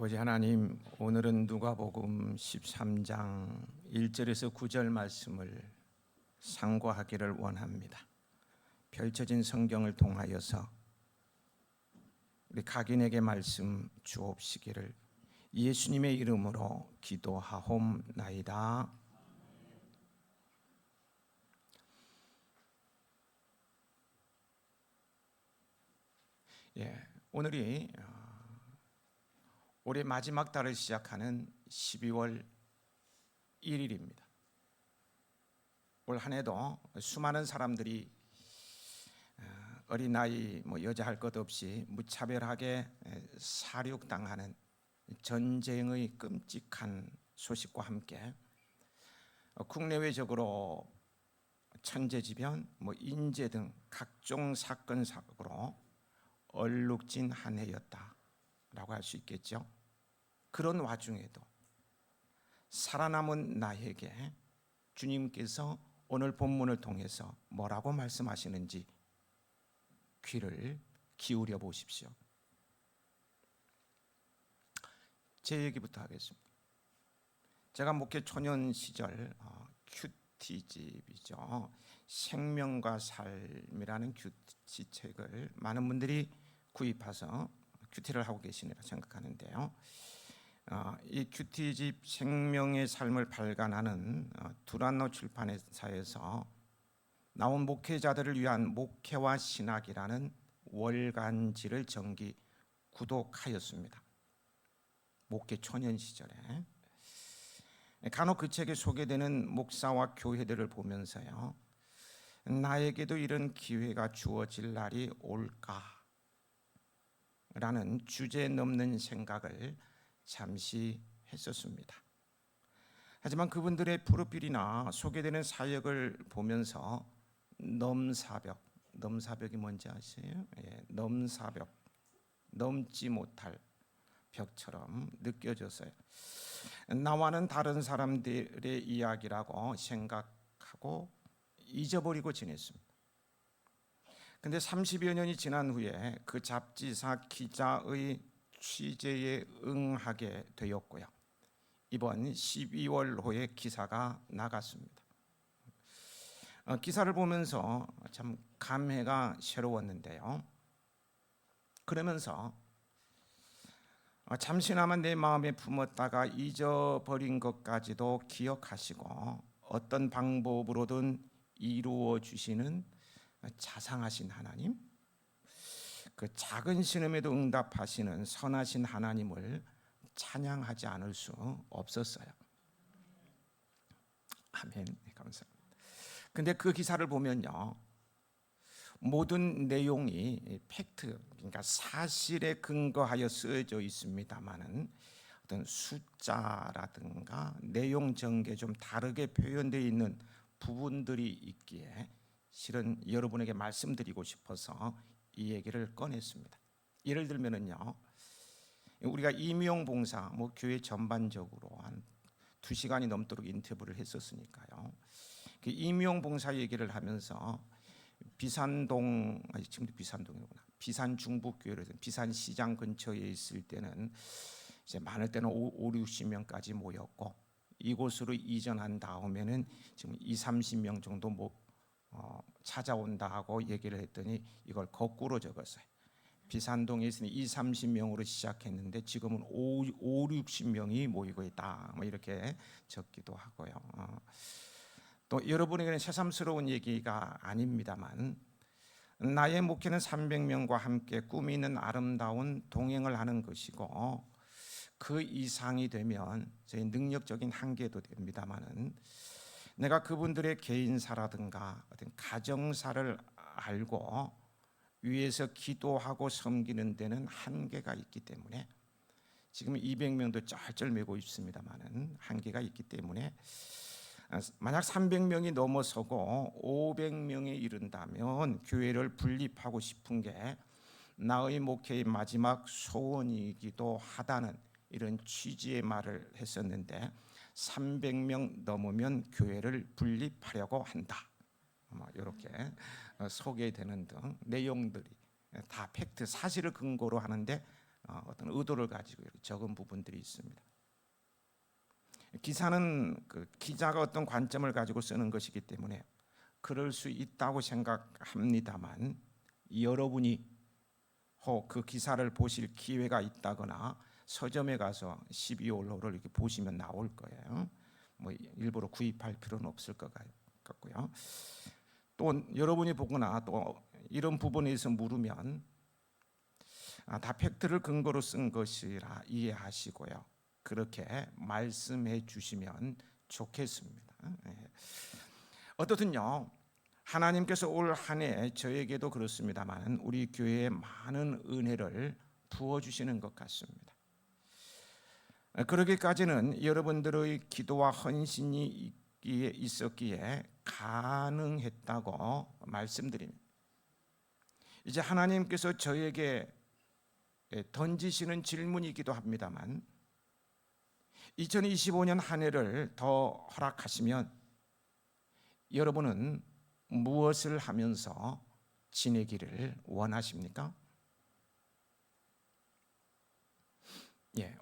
아버지 하나님, 오늘은 누가복음 13장 1절에서 9절 말씀을 상고하기를 원합니다. 펼쳐진 성경을 통하여서 우리 각인에게 말씀 주옵시기를 예수님의 이름으로 기도하옵나이다. 오늘이 올해 마지막 달을 시작하는 12월 1일입니다. 올 한 해도 수많은 사람들이 어린아이 여자 할 것 없이 무차별하게 살육당하는 전쟁의 끔찍한 소식과 함께 국내외적으로 천재지변, 인재 등 각종 사건 사고로 얼룩진 한 해였다라고 할 수 있겠죠. 그런 와중에도 살아남은 나에게 주님께서 오늘 본문을 통해서 뭐라고 말씀하시는지 귀를 기울여 보십시오. 제 얘기부터 하겠습니다. 제가 목회 초년 시절 큐티집이죠. 생명과 삶이라는 큐티 책을 많은 분들이 구입해서 큐티를 하고 계시리라 생각하는데요. 이 큐티집 생명의 삶을 발간하는 두란노 출판사에서 나온 목회자들을 위한 목회와 신학이라는 월간지를 정기 구독하였습니다. 목회 초년 시절에 간혹 그 책에 소개되는 목사와 교회들을 보면서요, 나에게도 이런 기회가 주어질 날이 올까라는 주제 넘는 생각을 잠시 했었습니다. 하지만 그분들의 프로필이나 소개되는 사역을 보면서 넘사벽이 뭔지 아세요? 넘사벽, 넘지 못할 벽처럼 느껴졌어요. 나와는 다른 사람들의 이야기라고 생각하고 잊어버리고 지냈습니다. 근데 30여 년이 지난 후에 그 잡지사 기자의 취재에 응하게 되었고요. 이번 12월호에 기사가 나갔습니다. 기사를 보면서 참 감회가 새로웠는데요. 그러면서 잠시나마 내 마음에 품었다가 잊어버린 것까지도 기억하시고 어떤 방법으로든 이루어 주시는 자상하신 하나님, 그 작은 신음에도 응답하시는 선하신 하나님을 찬양하지 않을 수 없었어요. 아멘. 감사합니다. 근데 그 기사를 보면요, 모든 내용이 팩트, 그러니까 사실에 근거하여 쓰여져 있습니다만은 어떤 숫자라든가 내용 전개 좀 다르게 표현되어 있는 부분들이 있기에 실은 여러분에게 말씀드리고 싶어서 이 얘기를 꺼냈습니다. 예를 들면은요, 우리가 임용 봉사, 교회 전반적으로 한 2시간이 넘도록 인터뷰를 했었으니까요. 그 임용 봉사 얘기를 하면서 비산동, 지금도 비산동이구나. 비산 중북교회를 비산 시장 근처에 있을 때는 이제 많을 때는 50-60명까지 모였고, 이곳으로 이전한 다음에는 지금 20-30명 정도 찾아온다 하고 얘기를 했더니 이걸 거꾸로 적었어요. 비산동에 있으니 20-30명으로 시작했는데 지금은 50-60명이 모이고 있다, 이렇게 적기도 하고요. 또 여러분에게는 새삼스러운 얘기가 아닙니다만, 나의 목회는 300명과 함께 꿈이 있는 아름다운 동행을 하는 것이고, 그 이상이 되면 저희 능력적인 한계도 됩니다만은, 내가 그분들의 개인사라든가 어떤 가정사를 알고 위에서 기도하고 섬기는 데는 한계가 있기 때문에, 지금 200명도 쩔쩔매고 있습니다만은 한계가 있기 때문에, 만약 300명이 넘어서고 500명에 이른다면 교회를 분립하고 싶은 게 나의 목회의 마지막 소원이기도 하다는 이런 취지의 말을 했었는데, 300명 넘으면 교회를 분립하려고 한다, 이렇게 소개되는 등 내용들이 다 팩트, 사실을 근거로 하는데 어떤 의도를 가지고 적은 부분들이 있습니다. 기사는 그 기자가 어떤 관점을 가지고 쓰는 것이기 때문에 그럴 수 있다고 생각합니다만, 여러분이 혹 그 기사를 보실 기회가 있다거나 서점에 가서 12월호를 이렇게 보시면 나올 거예요. 뭐 일부러 구입할 필요는 없을 것 같고요. 또 여러분이 보거나 또 이런 부분에서 물으면 다 팩트를 근거로 쓴 것이라 이해하시고요. 그렇게 말씀해 주시면 좋겠습니다. 어떻든요, 하나님께서 올 한 해 저에게도 그렇습니다만 우리 교회에 많은 은혜를 부어주시는 것 같습니다. 그러기까지는 여러분들의 기도와 헌신이 있었기에 가능했다고 말씀드립니다. 이제 하나님께서 저에게 던지시는 질문이기도 합니다만, 2025년 한 해를 더 허락하시면 여러분은 무엇을 하면서 지내기를 원하십니까?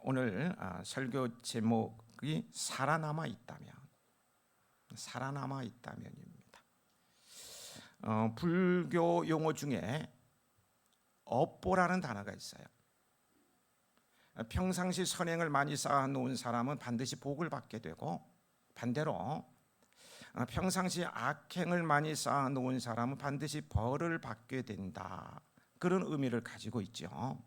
오늘 설교 제목이 살아남아 있다면입니다. 불교 용어 중에 업보라는 단어가 있어요. 평상시 선행을 많이 쌓아놓은 사람은 반드시 복을 받게 되고, 반대로 평상시 악행을 많이 쌓아놓은 사람은 반드시 벌을 받게 된다, 그런 의미를 가지고 있죠.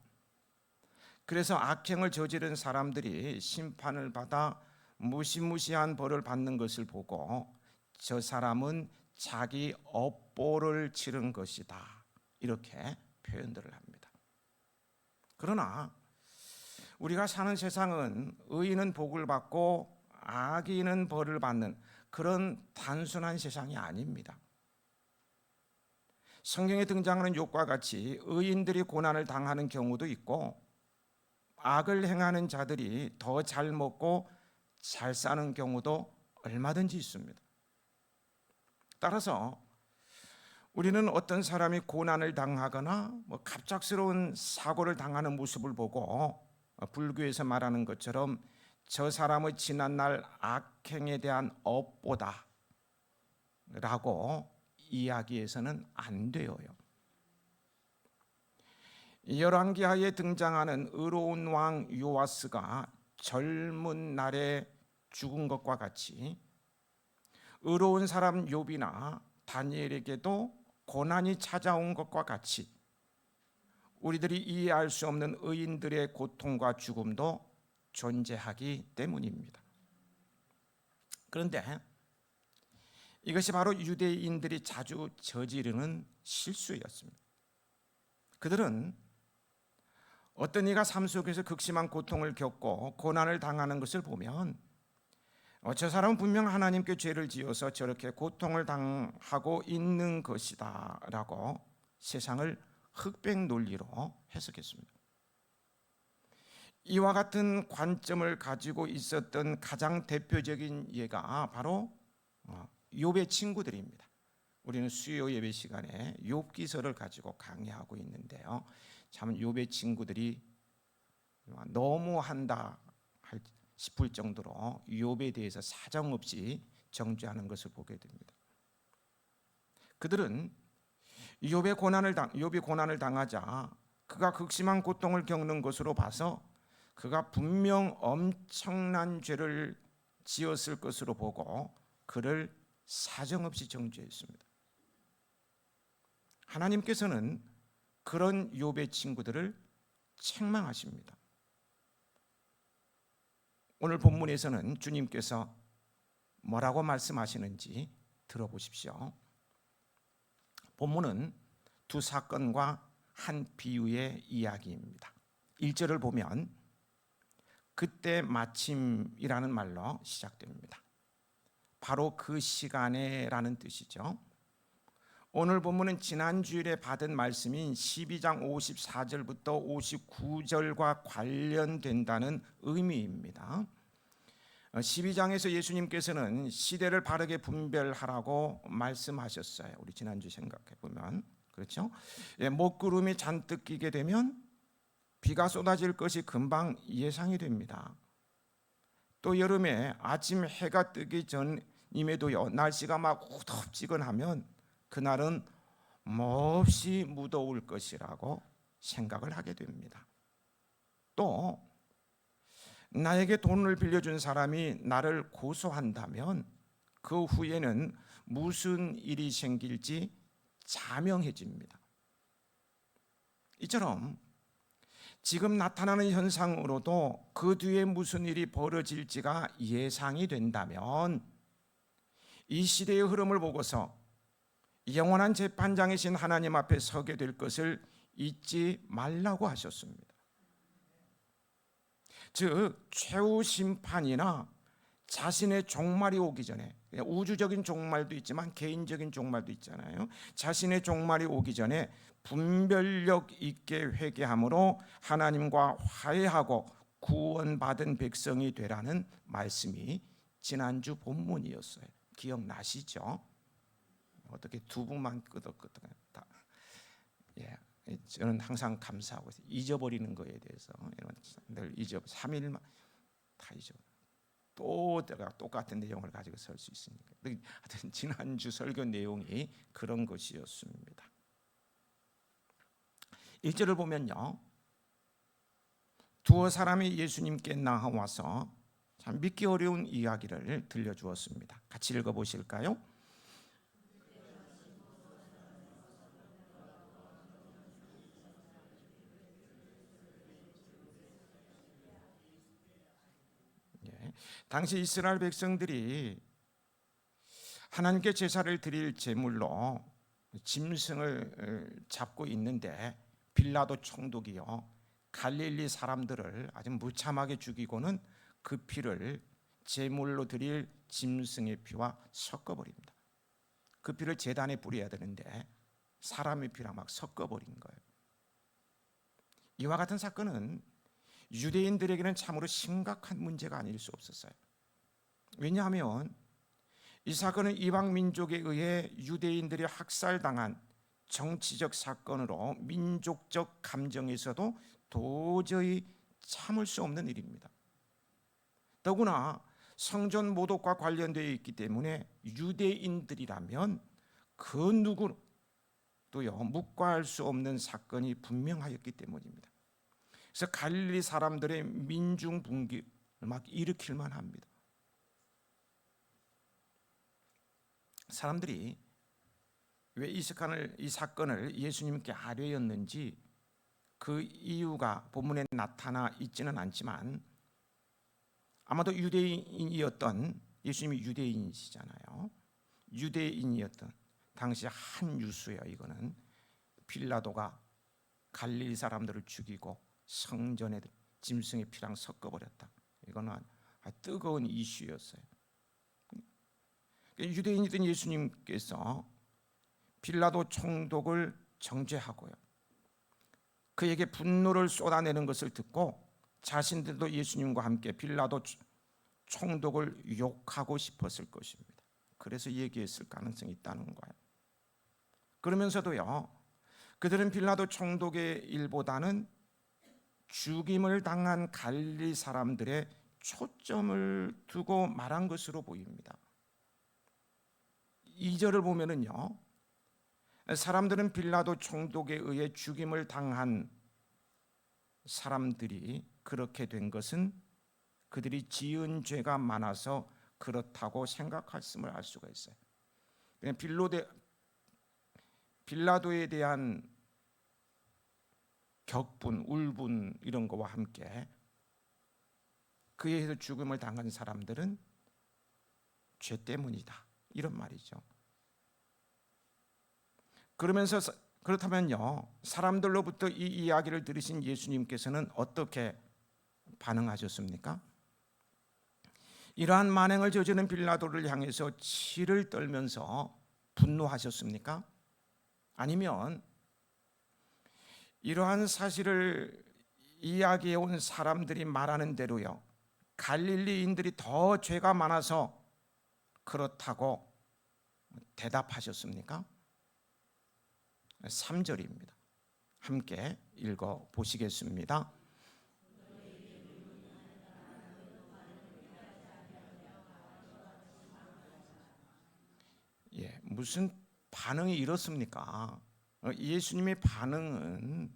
그래서 악행을 저지른 사람들이 심판을 받아 무시무시한 벌을 받는 것을 보고 저 사람은 자기 업보를 치른 것이다, 이렇게 표현들을 합니다. 그러나 우리가 사는 세상은 의인은 복을 받고 악인은 벌을 받는 그런 단순한 세상이 아닙니다. 성경에 등장하는 욥과 같이 의인들이 고난을 당하는 경우도 있고, 악을 행하는 자들이 더 잘 먹고 잘 사는 경우도 얼마든지 있습니다. 따라서 우리는 어떤 사람이 고난을 당하거나 갑작스러운 사고를 당하는 모습을 보고 불교에서 말하는 것처럼 저 사람의 지난날 악행에 대한 업보다 라고 이야기해서는 안 돼요. 열왕기하에 등장하는 의로운 왕 요아스가 젊은 날에 죽은 것과 같이 의로운 사람 욥이나 다니엘에게도 고난이 찾아온 것과 같이 우리들이 이해할 수 없는 의인들의 고통과 죽음도 존재하기 때문입니다. 그런데 이것이 바로 유대인들이 자주 저지르는 실수였습니다. 그들은 어떤 이가 삶 속에서 극심한 고통을 겪고 고난을 당하는 것을 보면 저 사람은 분명 하나님께 죄를 지어서 저렇게 고통을 당하고 있는 것이다 라고 세상을 흑백 논리로 해석했습니다. 이와 같은 관점을 가지고 있었던 가장 대표적인 예가 바로 욥의 친구들입니다. 우리는 수요 예배 시간에 욥기서를 가지고 강의하고 있는데요, 참 욥의 친구들이 너무한다 싶을 정도로 욥에 대해서 사정없이 정죄하는 것을 보게 됩니다. 그들은 욥이 고난을 당하자 그가 극심한 고통을 겪는 것으로 봐서 그가 분명 엄청난 죄를 지었을 것으로 보고 그를 사정없이 정죄했습니다. 하나님께서는 그런 욥의 친구들을 책망하십니다. 오늘 본문에서는 주님께서 뭐라고 말씀하시는지 들어보십시오. 본문은 두 사건과 한 비유의 이야기입니다. 1절을 보면 그때 마침이라는 말로 시작됩니다. 바로 그 시간에라는 뜻이죠. 오늘 본문은 지난 주일에 받은 말씀인 12장 54절부터 59절과 관련된다는 의미입니다. 12장에서 예수님께서는 시대를 바르게 분별하라고 말씀하셨어요. 우리 지난주 생각해 보면 그렇죠? 먹구름이 잔뜩 끼게 되면 비가 쏟아질 것이 금방 예상이 됩니다. 또 여름에 아침 해가 뜨기 전임에도요, 날씨가 막 후덥지근하면 그날은 몹시 무더울 것이라고 생각을 하게 됩니다. 또 나에게 돈을 빌려준 사람이 나를 고소한다면 그 후에는 무슨 일이 생길지 자명해집니다. 이처럼 지금 나타나는 현상으로도 그 뒤에 무슨 일이 벌어질지가 예상이 된다면 이 시대의 흐름을 보고서 영원한 재판장이신 하나님 앞에 서게 될 것을 잊지 말라고 하셨습니다. 즉 최후 심판이나 자신의 종말이 오기 전에, 우주적인 종말도 있지만 개인적인 종말도 있잖아요. 자신의 종말이 오기 전에 분별력 있게 회개함으로 하나님과 화해하고 구원받은 백성이 되라는 말씀이 지난주 본문이었어요. 기억나시죠? 어떻게 두 분만 끄덕끄덕. 예, 저는 항상 감사하고 있어요. 잊어버리는 거에 대해서 늘 3일만 다 잊어. 또 내가 똑같은 내용을 가지고 설 수 있으니까. 하여튼 지난주 설교 내용이 그런 것이었습니다. 1절을 보면요, 두어 사람이 예수님께 나와서 참 믿기 어려운 이야기를 들려주었습니다. 같이 읽어보실까요? 당시 이스라엘 백성들이 하나님께 제사를 드릴 제물로 짐승을 잡고 있는데 빌라도 총독이요, 갈릴리 사람들을 아주 무참하게 죽이고는 그 피를 제물로 드릴 짐승의 피와 섞어버립니다. 그 피를 제단에 뿌려야 되는데 사람의 피랑 막 섞어버린 거예요. 이와 같은 사건은 유대인들에게는 참으로 심각한 문제가 아닐 수 없었어요. 왜냐하면 이 사건은 이방 민족에 의해 유대인들이 학살당한 정치적 사건으로 민족적 감정에서도 도저히 참을 수 없는 일입니다. 더구나 성전 모독과 관련되어 있기 때문에 유대인들이라면 그 누구도요 묵과할 수 없는 사건이 분명하였기 때문입니다. 그래서 갈릴리 사람들의 민중 분기를 막 일으킬 만합니다. 사람들이 왜 이 사건을 예수님께 아뢰었는지 그 이유가 본문에 나타나 있지는 않지만 아마도 유대인이었던, 예수님이 유대인이시잖아요. 유대인이었던 당시 한 유수예요. 이거는 빌라도가 갈릴리 사람들을 죽이고 성전에 짐승의 피랑 섞어버렸다. 이거는 뜨거운 이슈였어요. 유대인이던 예수님께서 빌라도 총독을 정죄하고요, 그에게 분노를 쏟아내는 것을 듣고 자신들도 예수님과 함께 빌라도 총독을 욕하고 싶었을 것입니다. 그래서 얘기했을 가능성이 있다는 거예요. 그러면서도요, 그들은 빌라도 총독의 일보다는 죽임을 당한 갈릴리 사람들의 초점을 두고 말한 것으로 보입니다. 2절을 보면은요, 사람들은 빌라도 총독에 의해 죽임을 당한 사람들이 그렇게 된 것은 그들이 지은 죄가 많아서 그렇다고 생각했음을 알 수가 있어요. 그냥 빌라도에 대한 격분, 울분 이런 거와 함께 그에 의해서 죽음을 당한 사람들은 죄 때문이다, 이런 말이죠. 그러면서 그렇다면요, 사람들로부터 이 이야기를 들으신 예수님께서는 어떻게 반응하셨습니까? 이러한 만행을 저지른 빌라도를 향해서 치를 떨면서 분노하셨습니까? 아니면 이러한 사실을 이야기해 온 사람들이 말하는 대로요, 갈릴리인들이 더 죄가 많아서 그렇다고 대답하셨습니까? 3절입니다. 함께 읽어 보시겠습니다. 무슨 반응이 이렇습니까? 예수님의 반응은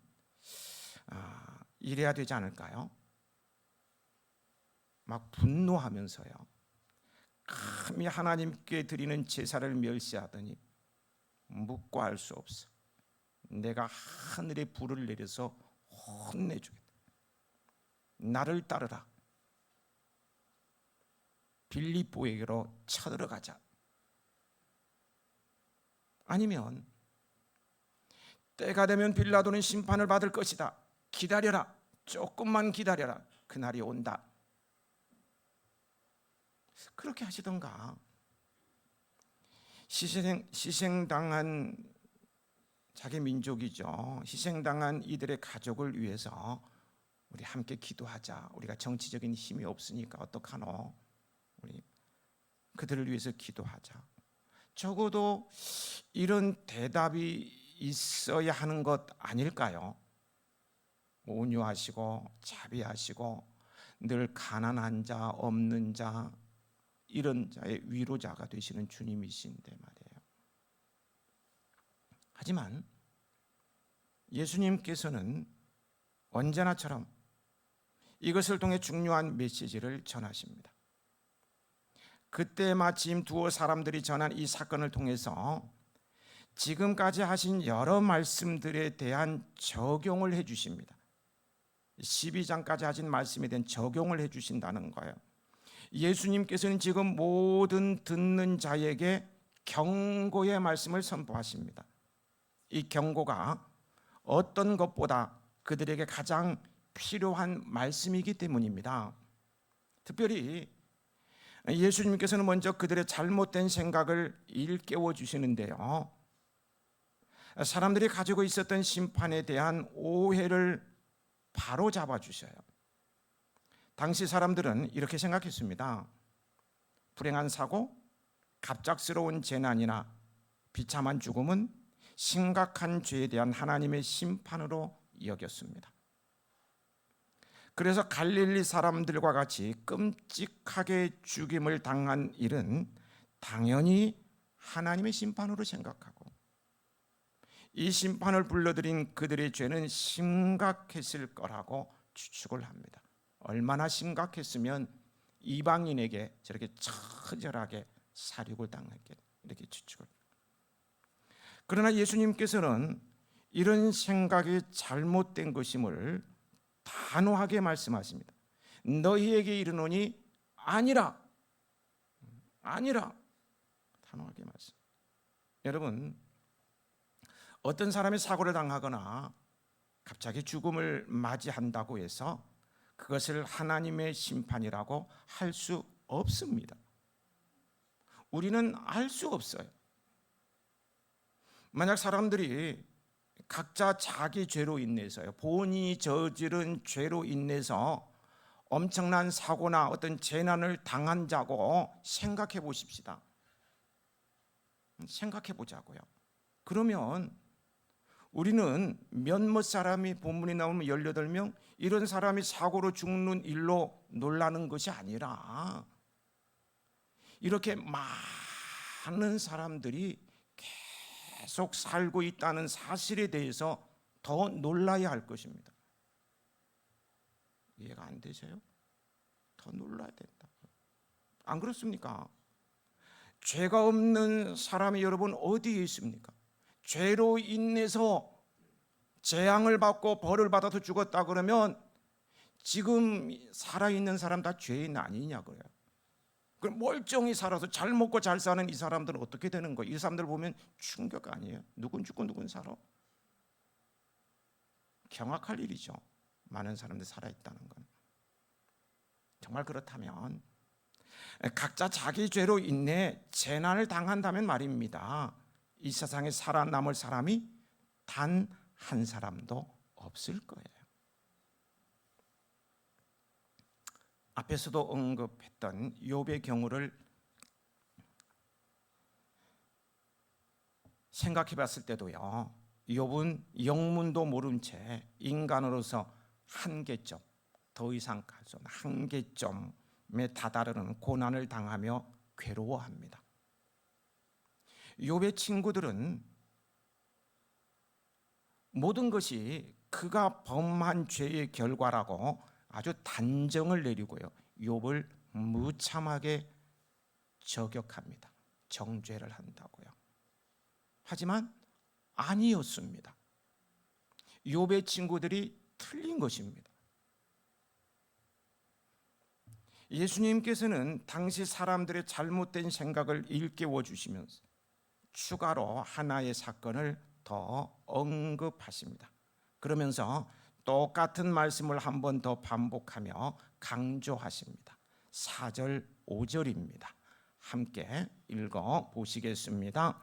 이래야 되지 않을까요? 막 분노하면서요. 감히 하나님께 드리는 제사를 멸시하더니 묵고 할 수 없어. 내가 하늘에 불을 내려서 혼내주겠다. 나를 따르라. 빌립보에게로 쳐들어가자. 아니면 때가 되면 빌라도는 심판을 받을 것이다. 기다려라. 조금만 기다려라. 그날이 온다. 그렇게 하시던가. 희생당한 자기 민족이죠. 희생당한 이들의 가족을 위해서 우리 함께 기도하자. 우리가 정치적인 힘이 없으니까 어떡하노? 우리 그들을 위해서 기도하자. 적어도 이런 대답이 있어야 하는 것 아닐까요? 온유하시고 자비하시고 늘 가난한 자, 없는 자, 이런 자의 위로자가 되시는 주님이신데 말이에요. 하지만 예수님께서는 언제나처럼 이것을 통해 중요한 메시지를 전하십니다. 그때 마침 두어 사람들이 전한 이 사건을 통해서 지금까지 하신 여러 말씀들에 대한 적용을 해주십니다. 12장까지 하신 말씀에 대한 적용을 해주신다는 거예요. 예수님께서는 지금 모든 듣는 자에게 경고의 말씀을 선포하십니다. 이 경고가 어떤 것보다 그들에게 가장 필요한 말씀이기 때문입니다. 특별히 예수님께서는 먼저 그들의 잘못된 생각을 일깨워 주시는데요. 사람들이 가지고 있었던 심판에 대한 오해를 바로 잡아 주셔요. 당시 사람들은 이렇게 생각했습니다. 불행한 사고, 갑작스러운 재난이나 비참한 죽음은 심각한 죄에 대한 하나님의 심판으로 여겼습니다. 그래서 갈릴리 사람들과 같이 끔찍하게 죽임을 당한 일은 당연히 하나님의 심판으로 생각하고, 이 심판을 불러들인 그들의 죄는 심각했을 거라고 추측을 합니다. 얼마나 심각했으면 이방인에게 저렇게 처절하게 살육을 당했겠, 이렇게 추측을. 그러나 예수님께서는 이런 생각이 잘못된 것임을 단호하게 말씀하십니다. 너희에게 이르노니 아니라, 아니라. 단호하게 말씀. 여러분, 어떤 사람이 사고를 당하거나 갑자기 죽음을 맞이한다고 해서 그것을 하나님의 심판이라고 할 수 없습니다. 우리는 알 수 없어요. 만약 사람들이 각자 자기 죄로 인해서요, 본인이 저지른 죄로 인해서 엄청난 사고나 어떤 재난을 당한 자고 생각해 보십시다. 생각해 보자고요. 그러면 우리는 몇몇 사람이, 본문에 나오면 18명, 이런 사람이 사고로 죽는 일로 놀라는 것이 아니라 이렇게 많은 사람들이 계속 살고 있다는 사실에 대해서 더 놀라야 할 것입니다. 이해가 안 되세요? 더 놀라야 된다. 안 그렇습니까? 죄가 없는 사람이 여러분 어디에 있습니까? 죄로 인해서 재앙을 받고 벌을 받아서 죽었다 그러면 지금 살아있는 사람 다 죄인 아니냐 그래요. 그럼 멀쩡히 살아서 잘 먹고 잘 사는 이 사람들은 어떻게 되는 거예요? 이 사람들 보면 충격 아니에요? 누군 죽고 누군 살아? 경악할 일이죠. 많은 사람들이 살아있다는 건. 정말 그렇다면 각자 자기 죄로 인해 재난을 당한다면 말입니다, 이 세상에 살아남을 사람이 단 한 사람도 없을 거예요. 앞에서도 언급했던 욥의 경우를 생각해 봤을 때도요, 욥은 영문도 모른 채 인간으로서 한계점, 더 이상 가서 한계점에 다다르는 고난을 당하며 괴로워합니다. 욥의 친구들은 모든 것이 그가 범한 죄의 결과라고 아주 단정을 내리고요, 욥을 무참하게 저격합니다. 정죄를 한다고요. 하지만 아니었습니다. 욥의 친구들이 틀린 것입니다. 예수님께서는 당시 사람들의 잘못된 생각을 일깨워 주시면서 추가로 하나의 사건을 더 언급하십니다. 그러면서 똑같은 말씀을 한 번 더 반복하며 강조하십니다. 4절 5절입니다. 함께 읽어 보시겠습니다.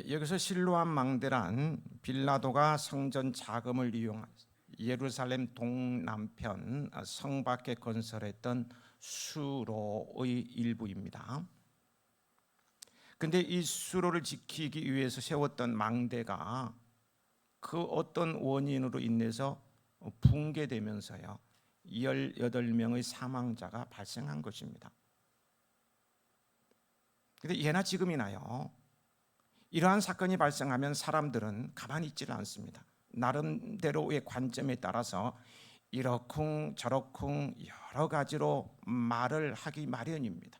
여기서 실로암 망대란 빌라도가 성전 자금을 이용해 예루살렘 동남편 성 밖에 건설했던 수로의 일부입니다. 근데 이 수로를 지키기 위해서 세웠던 망대가 그 어떤 원인으로 인해서 붕괴되면서요, 18명의 사망자가 발생한 것입니다. 근데 예나 지금이나요, 이러한 사건이 발생하면 사람들은 가만히 있지를 않습니다. 나름대로의 관점에 따라서 이러쿵 저러쿵 여러 가지로 말을 하기 마련입니다.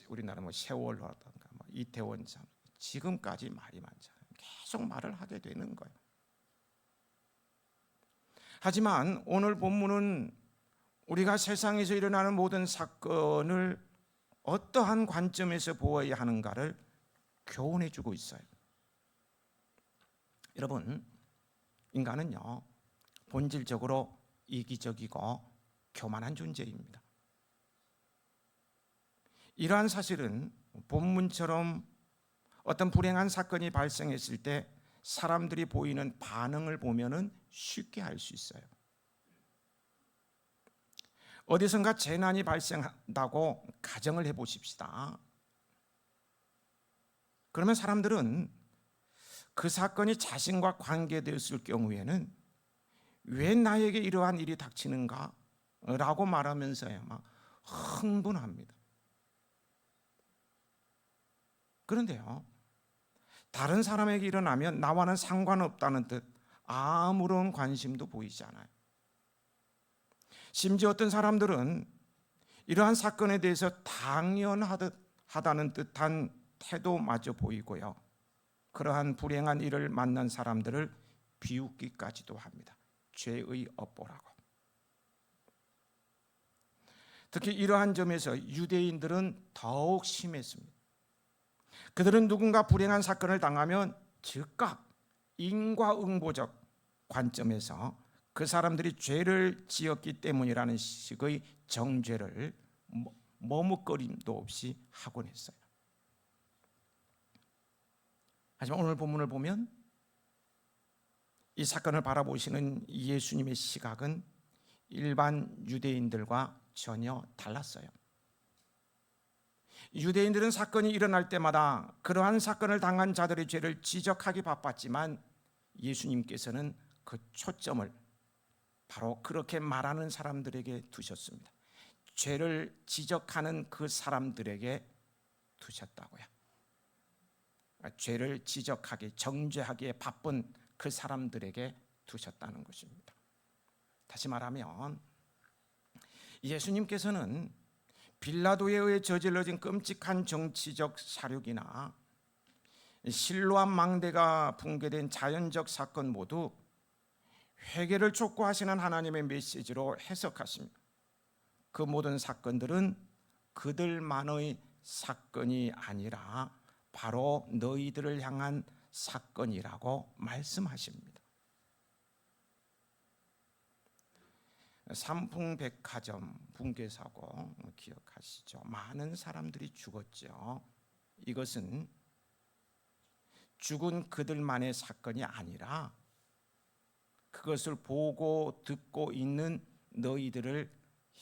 우리나라 세월호라든가 이태원 참 지금까지 말이 많잖아요. 계속 말을 하게 되는 거예요. 하지만 오늘 본문은 우리가 세상에서 일어나는 모든 사건을 어떠한 관점에서 보아야 하는가를 교훈해 주고 있어요. 여러분, 인간은요, 본질적으로 이기적이고 교만한 존재입니다. 이러한 사실은 본문처럼 어떤 불행한 사건이 발생했을 때 사람들이 보이는 반응을 보면은 쉽게 알 수 있어요. 어디선가 재난이 발생한다고 가정을 해보십시다. 그러면 사람들은 그 사건이 자신과 관계되었을 경우에는 왜 나에게 이러한 일이 닥치는가? 라고 말하면서요, 막 흥분합니다. 그런데요, 다른 사람에게 일어나면 나와는 상관없다는 듯 아무런 관심도 보이지 않아요. 심지어 어떤 사람들은 이러한 사건에 대해서 당연하다는 듯한 태도마저 보이고요, 그러한 불행한 일을 만난 사람들을 비웃기까지도 합니다. 죄의 업보라고. 특히 이러한 점에서 유대인들은 더욱 심했습니다. 그들은 누군가 불행한 사건을 당하면 즉각 인과응보적 관점에서 그 사람들이 죄를 지었기 때문이라는 식의 정죄를 머뭇거림도 없이 하곤 했어요. 하지만 오늘 본문을 보면 이 사건을 바라보시는 예수님의 시각은 일반 유대인들과 전혀 달랐어요. 유대인들은 사건이 일어날 때마다 그러한 사건을 당한 자들의 죄를 지적하기 바빴지만 예수님께서는 그 초점을 바로 그렇게 말하는 사람들에게 두셨습니다. 죄를 지적하는 그 사람들에게 두셨다고요. 죄를 지적하기, 정죄하기에 바쁜 그 사람들에게 두셨다는 것입니다. 다시 말하면 예수님께서는 빌라도에 의해 저질러진 끔찍한 정치적 사륙이나 실로암 망대가 붕괴된 자연적 사건 모두 회개를 촉구하시는 하나님의 메시지로 해석하십니다. 그 모든 사건들은 그들만의 사건이 아니라 바로 너희들을 향한 사건이라고 말씀하십니다. 삼풍백화점 붕괴 사고 기억하시죠? 많은 사람들이 죽었죠. 이것은 죽은 그들만의 사건이 아니라 그것을 보고 듣고 있는 너희들을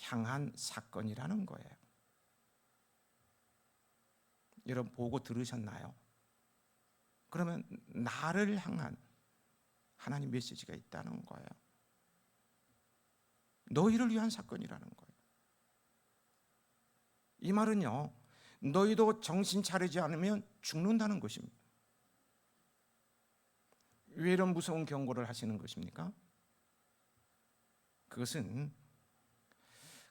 향한 사건이라는 거예요. 여러분 보고 들으셨나요? 그러면 나를 향한 하나님 메시지가 있다는 거예요. 너희를 위한 사건이라는 거예요. 이 말은요, 너희도 정신 차리지 않으면 죽는다는 것입니다. 왜 이런 무서운 경고를 하시는 것입니까? 그것은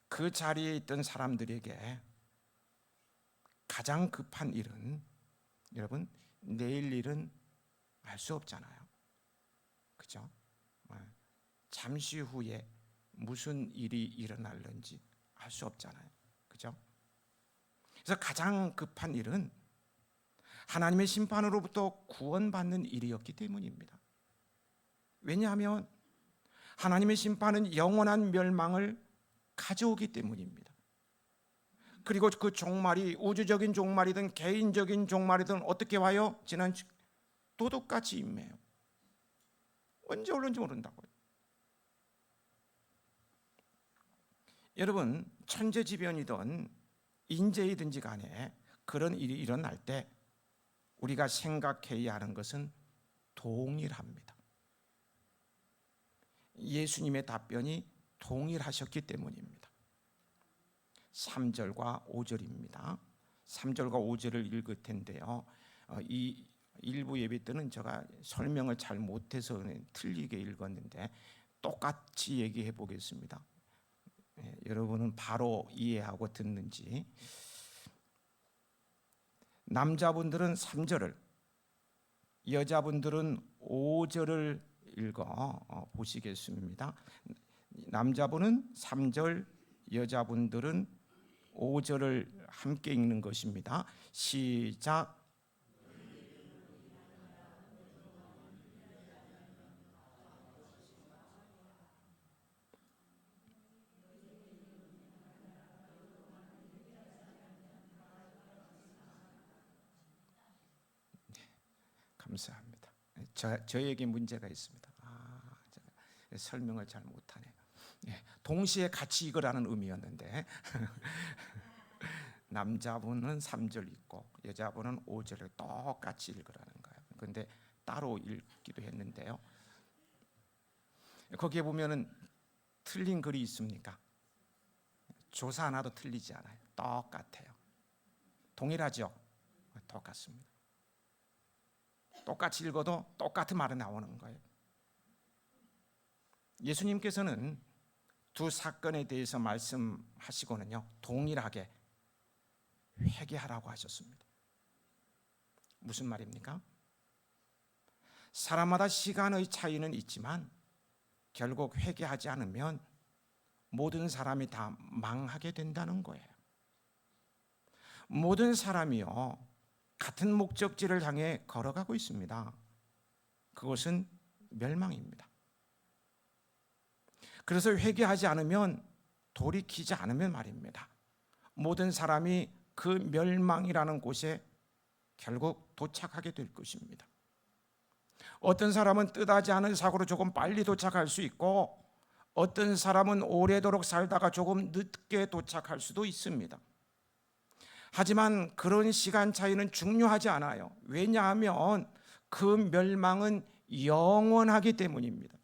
그 자리에 있던 사람들에게 가장 급한 일은, 여러분, 내일 일은 알 수 없잖아요. 그죠? 잠시 후에 무슨 일이 일어날는지 알 수 없잖아요. 그죠? 그래서 가장 급한 일은 하나님의 심판으로부터 구원받는 일이었기 때문입니다. 왜냐하면 하나님의 심판은 영원한 멸망을 가져오기 때문입니다. 그리고 그 종말이 우주적인 종말이든 개인적인 종말이든 어떻게 와요? 지난 도둑같이 임해요. 언제 올는지 모른다고요. 여러분, 천재지변이든 인재이든지 간에 그런 일이 일어날 때 우리가 생각해야 하는 것은 동일합니다. 예수님의 답변이 동일하셨기 때문입니다. 3절과 5절입니다. 3절과 5절을 읽을 텐데요. 이 일부 예배 때는 제가 설명을 잘 못해서 틀리게 읽었는데 똑같이 얘기해 보겠습니다. 여러분은 바로 이해하고 듣는지. 남자분들은 3절을, 여자분들은 5절을 읽어 보시겠습니다. 남자분은 3절, 여자분들은 5절을 함께 읽는 것입니다. 시작. 감사합니다. 저에게 문제가 있습니다. 제가 설명을 잘 못하네요. 동시에 같이 읽으라는 의미였는데 남자분은 3절 읽고 여자분은 5절을 똑같이 읽으라는 거예요. 그런데 따로 읽기도 했는데요. 거기에 보면은 틀린 글이 있습니까? 조사 하나도 틀리지 않아요. 똑같아요. 동일하죠? 똑같습니다. 똑같이 읽어도 똑같은 말이 나오는 거예요. 예수님께서는 두 사건에 대해서 말씀하시고는요, 동일하게 회개하라고 하셨습니다. 무슨 말입니까? 사람마다 시간의 차이는 있지만 결국 회개하지 않으면 모든 사람이 다 망하게 된다는 거예요. 모든 사람이요, 같은 목적지를 향해 걸어가고 있습니다. 그것은 멸망입니다. 그래서 회개하지 않으면, 돌이키지 않으면 말입니다, 모든 사람이 그 멸망이라는 곳에 결국 도착하게 될 것입니다. 어떤 사람은 뜻하지 않은 사고로 조금 빨리 도착할 수 있고, 어떤 사람은 오래도록 살다가 조금 늦게 도착할 수도 있습니다. 하지만 그런 시간 차이는 중요하지 않아요. 왜냐하면 그 멸망은 영원하기 때문입니다.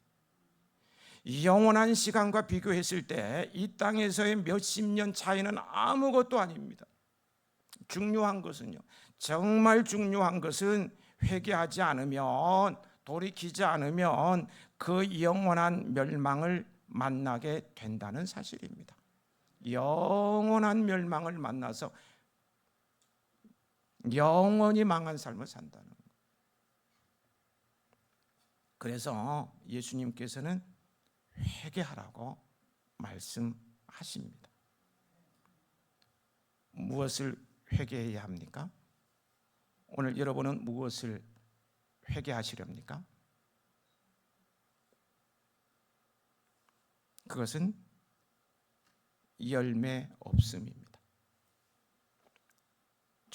영원한 시간과 비교했을 때 이 땅에서의 몇십 년 차이는 아무것도 아닙니다. 중요한 것은요, 정말 중요한 것은 회개하지 않으면, 돌이키지 않으면 그 영원한 멸망을 만나게 된다는 사실입니다. 영원한 멸망을 만나서 영원히 망한 삶을 산다는 거예요. 그래서 예수님께서는 회개하라고 말씀하십니다. 무엇을 회개해야 합니까? 오늘 여러분은 무엇을 회개하시렵니까? 그것은 열매 없음입니다.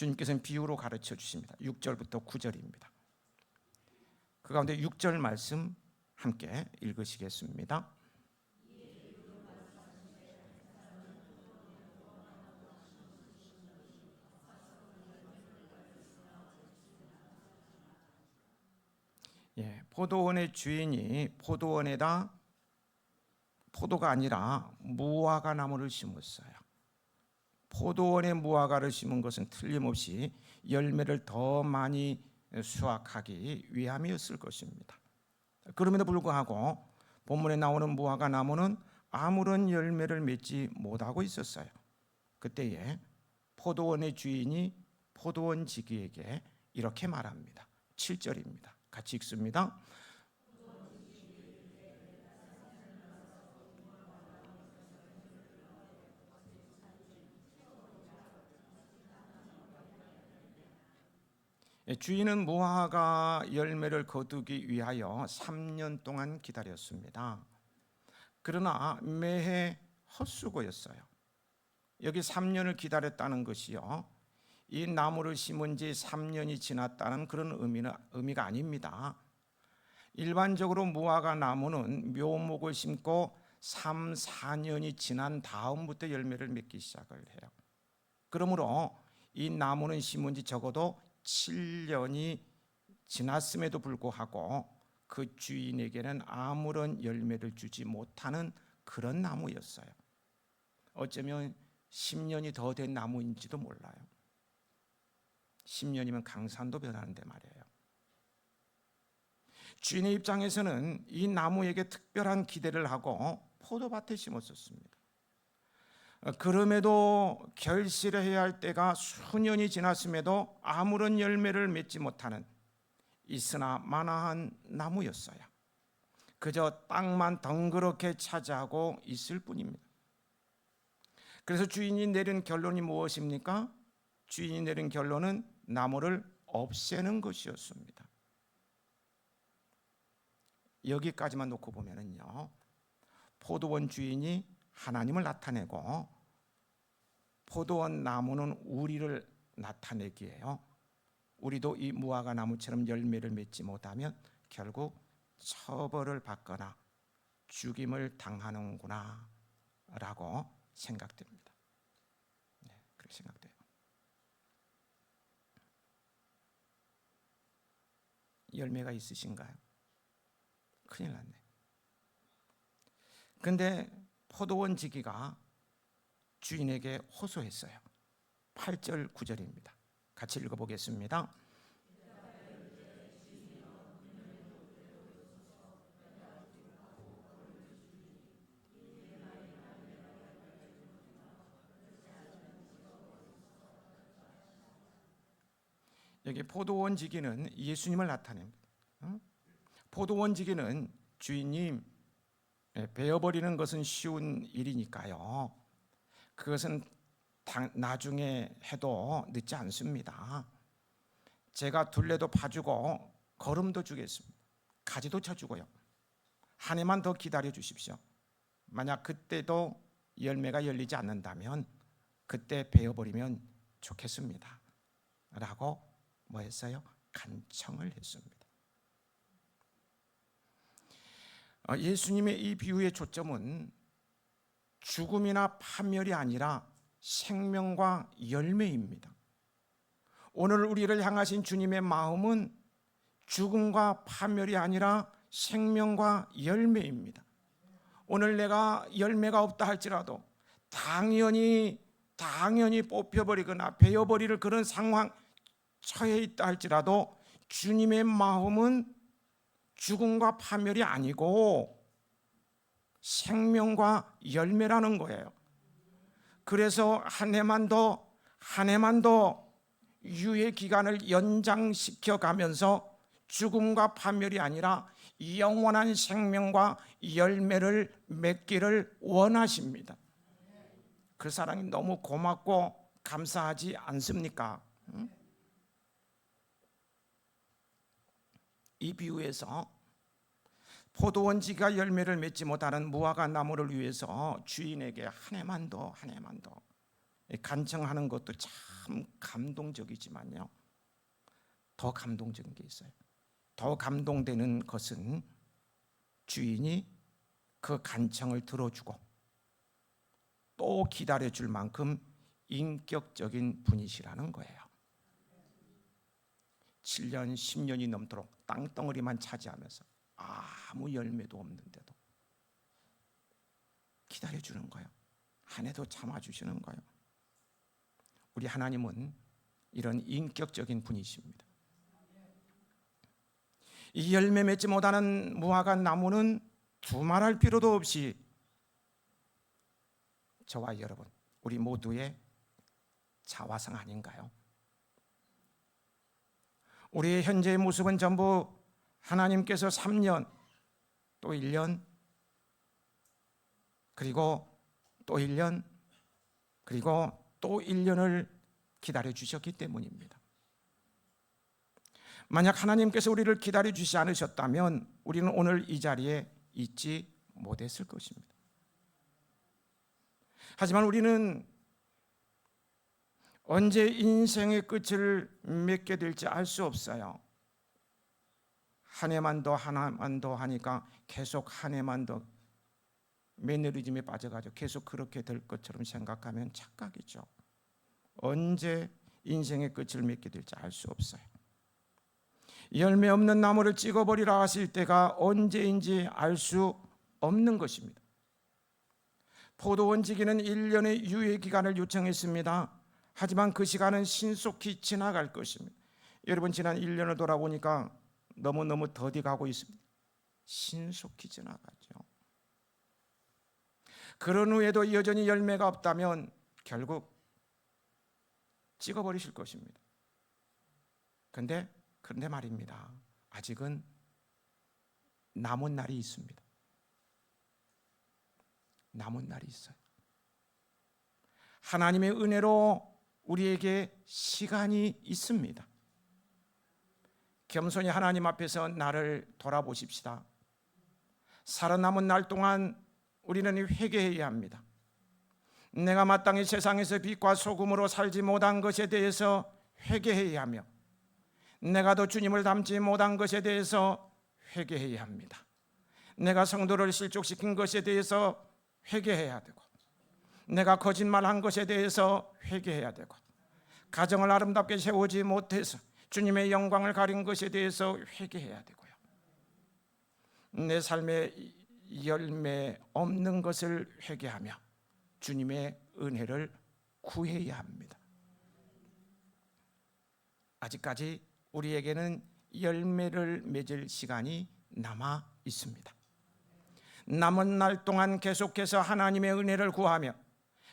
주님께서는 비유로 가르쳐 주십니다. 6절부터 9절입니다. 그 가운데 6절 말씀 함께 읽으시겠습니다. 포도원의 주인이 포도원에다 포도가 아니라 무화과 나무를 심었어요. 포도원에 무화과를 심은 것은 틀림없이 열매를 더 많이 수확하기 위함이었을 것입니다. 그럼에도 불구하고 본문에 나오는 무화과 나무는 아무런 열매를 맺지 못하고 있었어요. 그때에 포도원의 주인이 포도원 지기에게 이렇게 말합니다. 7절입니다. 같이 읽습니다. 주인은 무화과 열매를 거두기 위하여 3년 동안 기다렸습니다. 그러나 매해 헛수고였어요. 여기 3년을 기다렸다는 것이요, 이 나무를 심은 지 3년이 지났다는 그런 의미가 아닙니다. 일반적으로 무화과 나무는 묘목을 심고 3, 4년이 지난 다음부터 열매를 맺기 시작을 해요. 그러므로 이 나무는 심은 지 적어도 7년이 지났음에도 불구하고 그 주인에게는 아무런 열매를 주지 못하는 그런 나무였어요. 어쩌면 10년이 더 된 나무인지도 몰라요. 10년이면 강산도 변하는데 말이에요. 주인의 입장에서는 이 나무에게 특별한 기대를 하고 포도밭에 심었었습니다. 그럼에도 결실해야 할 때가 수년이 지났음에도 아무런 열매를 맺지 못하는 있으나 마나한 나무였어요. 그저 땅만 덩그렇게 차지하고 있을 뿐입니다. 그래서 주인이 내린 결론이 무엇입니까? 주인이 내린 결론은 나무를 없애는 것이었습니다. 여기까지만 놓고 보면은요, 포도원 주인이 하나님을 나타내고 포도원 나무는 우리를 나타내기에요, 우리도 이 무화과 나무처럼 열매를 맺지 못하면 결국 처벌을 받거나 죽임을 당하는구나 라고 생각됩니다. 그렇게 생각돼요. 열매가 있으신가요? 큰일 났네. 근데 포도원 지기가 주인에게 호소했어요. 8절 9절입니다. 같이 읽어보겠습니다. 여기 포도원 지기는 예수님을 나타냅니다. 포도원 지기는 주인님, 베어버리는 것은 쉬운 일이니까요, 그것은 나중에 해도 늦지 않습니다. 제가 둘레도 파주고 거름도 주겠습니다. 가지도 쳐주고요. 한 해만 더 기다려 주십시오. 만약 그때도 열매가 열리지 않는다면 그때 베어버리면 좋겠습니다 라고 뭐 했어요? 간청을 했습니다. 예수님의 이 비유의 초점은 죽음이나 파멸이 아니라 생명과 열매입니다. 오늘 우리를 향하신 주님의 마음은 죽음과 파멸이 아니라 생명과 열매입니다. 오늘 내가 열매가 없다 할지라도 당연히 뽑혀버리거나 베어버릴 그런 상황 처해 있다 할지라도 주님의 마음은 죽음과 파멸이 아니고 생명과 열매라는 거예요. 그래서 한 해만 더 유예 기간을 연장시켜 가면서 죽음과 파멸이 아니라 영원한 생명과 열매를 맺기를 원하십니다. 그 사랑이 너무 고맙고 감사하지 않습니까? 이 비유에서 포도원지가 열매를 맺지 못하는 무화과 나무를 위해서 주인에게 한 해만 더 간청하는 것도 참 감동적이지만요, 더 감동적인 게 있어요. 더 감동되는 것은 주인이 그 간청을 들어주고 또 기다려줄 만큼 인격적인 분이시라는 거예요. 7년, 10년이 넘도록 땅덩어리만 차지하면서 아무 열매도 없는데도 기다려주는 거예요. 한 해도 참아주시는 거예요. 우리 하나님은 이런 인격적인 분이십니다. 이 열매 맺지 못하는 무화과 나무는 두말할 필요도 없이 저와 여러분, 우리 모두의 자화상 아닌가요? 우리의 현재의 모습은 전부 하나님께서 3년, 또 1년, 그리고 또 1년, 그리고 또 1년을 기다려 주셨기 때문입니다. 만약 하나님께서 우리를 기다려 주시지 않으셨다면 우리는 오늘 이 자리에 있지 못했을 것입니다. 하지만 우리는 언제 인생의 끝을 맺게 될지 알 수 없어요. 한 해만 더 하니까 계속 한 해만 더 매너리즘에 빠져가지고 계속 그렇게 될 것처럼 생각하면 착각이죠. 언제 인생의 끝을 맺게 될지 알 수 없어요. 열매 없는 나무를 찍어버리라 하실 때가 언제인지 알 수 없는 것입니다. 포도원 지기는 1년의 유예 기간을 요청했습니다. 하지만 그 시간은 신속히 지나갈 것입니다. 여러분, 지난 1년을 돌아보니까 너무너무 더디 가고 있습니다. 신속히 지나가죠. 그런 후에도 여전히 열매가 없다면 결국 찍어버리실 것입니다. 그런데 말입니다, 아직은 남은 날이 있습니다. 남은 날이 있어요. 하나님의 은혜로 우리에게 시간이 있습니다. 겸손히 하나님 앞에서 나를 돌아보십시다. 살아남은 날 동안 우리는 회개해야 합니다. 내가 마땅히 세상에서 빛과 소금으로 살지 못한 것에 대해서 회개해야 하며, 내가 더 주님을 닮지 못한 것에 대해서 회개해야 합니다. 내가 성도를 실족시킨 것에 대해서 회개해야 되고, 내가 거짓말한 것에 대해서 회개해야 되고, 가정을 아름답게 세우지 못해서 주님의 영광을 가린 것에 대해서 회개해야 되고요. 내 삶에 열매 없는 것을 회개하며 주님의 은혜를 구해야 합니다. 아직까지 우리에게는 열매를 맺을 시간이 남아 있습니다. 남은 날 동안 계속해서 하나님의 은혜를 구하며,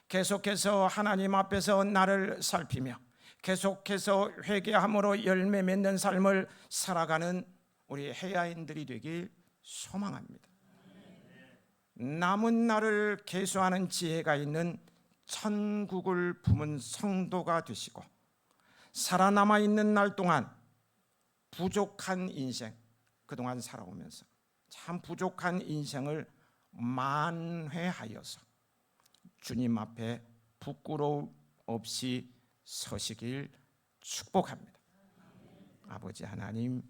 계속해서 하나님 앞에서 나를 살피며, 계속해서 회개함으로 열매 맺는 삶을 살아가는 우리 해야인들이 되길 소망합니다. 남은 날을 계수하는 지혜가 있는 천국을 품은 성도가 되시고, 살아남아 있는 날 동안 부족한 인생, 그동안 살아오면서 참 부족한 인생을 만회하여서 주님 앞에 부끄러움 없이 서시길 축복합니다. 아버지 하나님,